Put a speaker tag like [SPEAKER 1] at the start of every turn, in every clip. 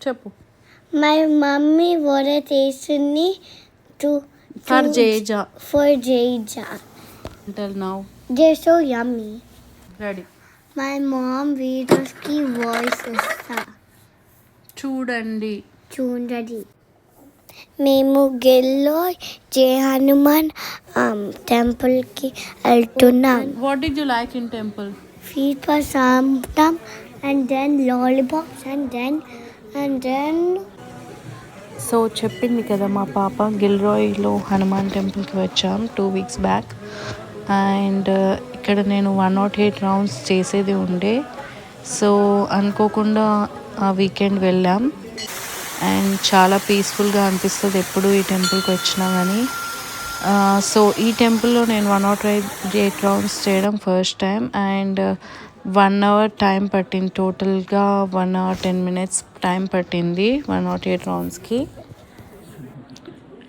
[SPEAKER 1] చెప్పు.
[SPEAKER 2] My mummy wanted me
[SPEAKER 1] For Jeja.
[SPEAKER 2] For Jeja.
[SPEAKER 1] Until now.
[SPEAKER 2] They're so yummy.
[SPEAKER 1] Ready.
[SPEAKER 2] My mom videos ki voices.
[SPEAKER 1] చూడండి.
[SPEAKER 2] మేము గిల్లో జయ హనుమాన్ టెంపుల్కి వెళ్తున్నాం.
[SPEAKER 1] What did you like in temple?
[SPEAKER 2] Feet prasadam and then lollipops and then
[SPEAKER 1] so చెప్పింది కదా మా పాప, గిల్రాయ్లో హనుమాన్ టెంపుల్కి వచ్చాం 2 weeks బ్యాక్. అండ్ ఇక్కడ నేను 108 రౌండ్స్ చేసేది ఉండే. సో అనుకోకుండా ఆ వీకెండ్ వెళ్ళాం. అండ్ చాలా పీస్ఫుల్గా అనిపిస్తుంది ఎప్పుడు ఈ టెంపుల్కి వచ్చినా కానీ. సో ఈ టెంపుల్లో నేను 108 రౌండ్స్ చేయడం first time. And 1 hour time పట్టింది. టోటల్గా 1 hour 10 minutes టైం పట్టింది 108 రౌండ్స్కి.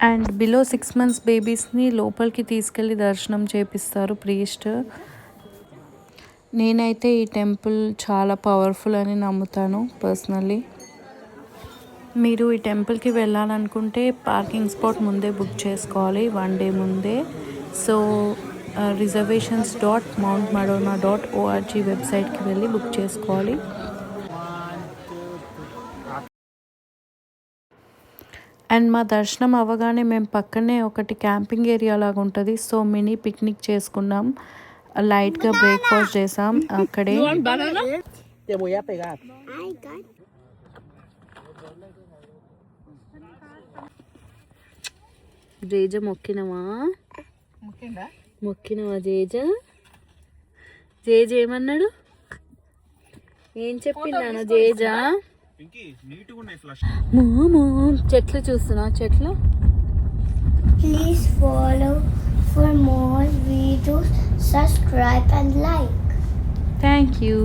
[SPEAKER 1] అండ్ బిలో 6 months బేబీస్ని లోపలికి తీసుకెళ్ళి దర్శనం చేపిస్తారు ప్రీస్ట్. నేనైతే ఈ టెంపుల్ చాలా పవర్ఫుల్ అని నమ్ముతాను పర్సనల్లీ. మీరు ఈ టెంపుల్కి వెళ్ళాలనుకుంటే పార్కింగ్ స్పాట్ ముందే బుక్ చేసుకోవాలి 1 day ముందే. సో reservations.mountmadonna.org వెబ్సైట్కి వెళ్ళి బుక్ చేసుకోవాలి. అండ్ మా దర్శనం అవ్వగానే మేము పక్కనే ఒకటి క్యాంపింగ్ ఏరియా లాగా ఉంటుంది. సో మినీ పిక్నిక్ చేసుకున్నాం. లైట్గా బ్రేక్ఫాస్ట్ చేసాం అక్కడే. జేజ మొక్కినవా జేజ ఏమన్నాడు, ఏం చెప్పిందాను జేజ? చెట్లు చూస్తున్నా, చెట్లు.
[SPEAKER 2] Please follow for more videos, subscribe and like.
[SPEAKER 1] Thank you.